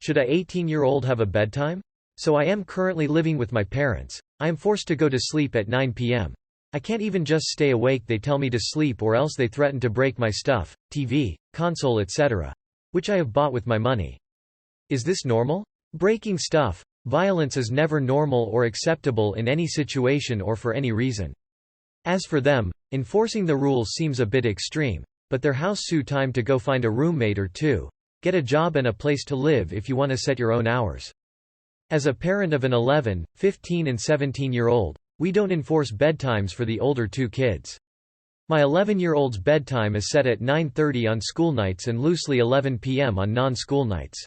Should a 18-year-old have a bedtime? So I am currently living with my parents. I am forced to go to sleep at 9 p.m. I can't even just stay awake, they tell me to sleep or else they threaten to break my stuff, TV, console etc. which I have bought with my money. Is this normal? Breaking stuff. Violence is never normal or acceptable in any situation or for any reason. As for them, enforcing the rules seems a bit extreme, but their house time to go find a roommate or two. Get a job and a place to live if you want to set your own hours. As a parent of an 11, 15 and 17-year-old, we don't enforce bedtimes for the older two kids. My 11-year-old's bedtime is set at 9:30 on school nights and loosely 11 p.m. on non-school nights.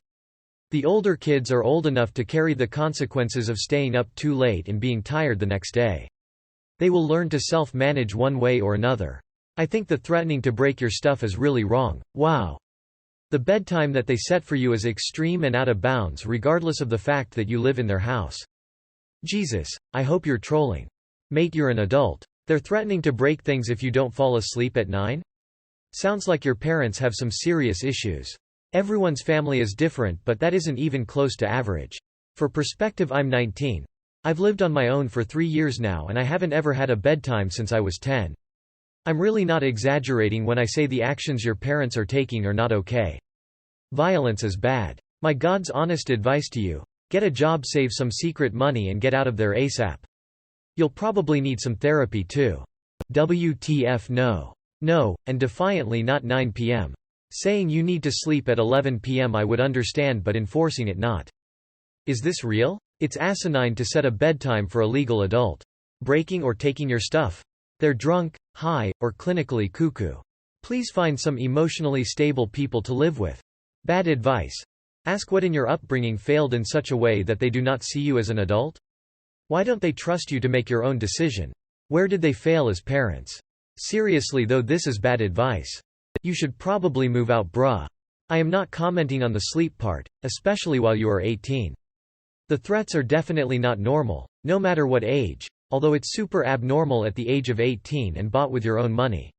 The older kids are old enough to carry the consequences of staying up too late and being tired the next day. They will learn to self-manage one way or another. I think the threatening to break your stuff is really wrong. Wow. The bedtime that they set for you is extreme and out of bounds regardless of the fact that you live in their house. Jesus, I hope you're trolling. Mate, you're an adult. They're threatening to break things if you don't fall asleep at 9? Sounds like your parents have some serious issues. Everyone's family is different, but that isn't even close to average. For perspective, I'm 19. I've lived on my own for 3 years now and I haven't ever had a bedtime since I was 10. I'm really not exaggerating when I say the actions your parents are taking are not okay. Violence is bad. My God's honest advice to you: get a job, save some secret money and get out of there ASAP. You'll probably need some therapy too. WTF no. No, and defiantly not 9 p.m. Saying you need to sleep at 11 p.m. I would understand, but enforcing it not. Is this real? It's asinine to set a bedtime for a legal adult. Breaking or taking your stuff? They're drunk, high, or clinically cuckoo. Please find some emotionally stable people to live with. Bad advice. Ask what in your upbringing failed in such a way that they do not see you as an adult? Why don't they trust you to make your own decision? Where did they fail as parents? Seriously though, this is bad advice. You should probably move out, bruh. I am not commenting on the sleep part, especially while you are 18. The threats are definitely not normal, no matter what age, although it's super abnormal at the age of 18 and bought with your own money.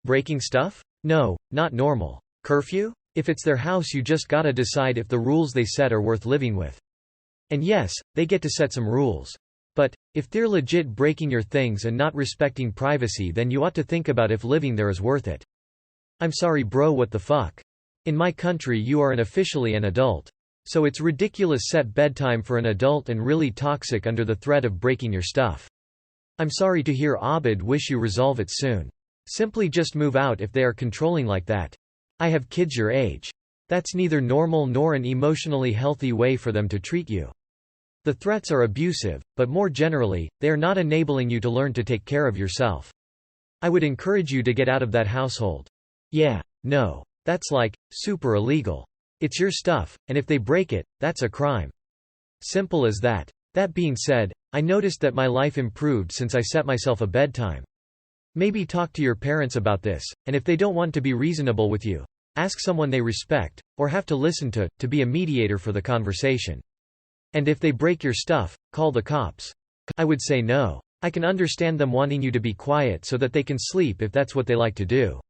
Breaking stuff? No, not normal. Curfew? If it's their house, you just gotta decide if the rules they set are worth living with. And yes, they get to set some rules. But, if they're legit breaking your things and not respecting privacy, then you ought to think about if living there is worth it. I'm sorry bro, what the fuck? In my country you are officially an adult. So it's ridiculous set bedtime for an adult and really toxic under the threat of breaking your stuff. I'm sorry to hear Abid, wish you resolve it soon. Simply just move out if they are controlling like that. I have kids your age. That's neither normal nor an emotionally healthy way for them to treat you. The threats are abusive, but more generally, they are not enabling you to learn to take care of yourself. I would encourage you to get out of that household. Yeah, no. That's like, super illegal. It's your stuff, and if they break it, that's a crime. Simple as that. That being said, I noticed that my life improved since I set myself a bedtime. Maybe talk to your parents about this, and if they don't want to be reasonable with you, ask someone they respect, or have to listen to be a mediator for the conversation. And if they break your stuff, call the cops. I would say no. I can understand them wanting you to be quiet so that they can sleep if that's what they like to do.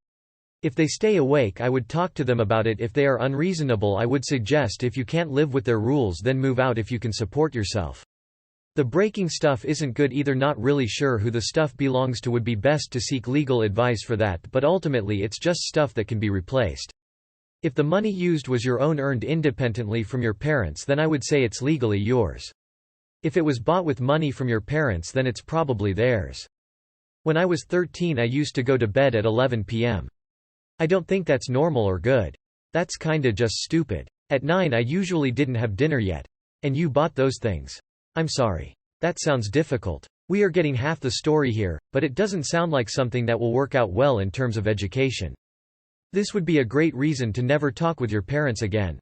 If they stay awake, I would talk to them about it. If they are unreasonable, I would suggest if you can't live with their rules, then move out if you can support yourself. The breaking stuff isn't good either. Not really sure who the stuff belongs to, would be best to seek legal advice for that, but ultimately it's just stuff that can be replaced. If the money used was your own, earned independently from your parents, then I would say it's legally yours. If it was bought with money from your parents, then it's probably theirs. When I was 13, I used to go to bed at 11 p.m. I don't think that's normal or good. That's kinda just stupid. At 9 I usually didn't have dinner yet. And you bought those things. I'm sorry. That sounds difficult. We are getting half the story here, but it doesn't sound like something that will work out well in terms of education. This would be a great reason to never talk with your parents again.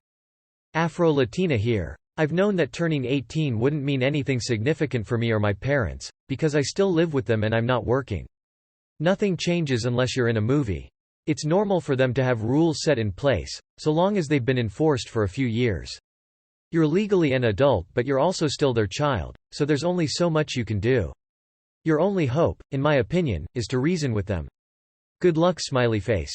Afro-Latina here. I've known that turning 18 wouldn't mean anything significant for me or my parents, because I still live with them and I'm not working. Nothing changes unless you're in a movie. It's normal for them to have rules set in place, so long as they've been enforced for a few years. You're legally an adult, but you're also still their child, so there's only so much you can do. Your only hope, in my opinion, is to reason with them. Good luck, smiley face.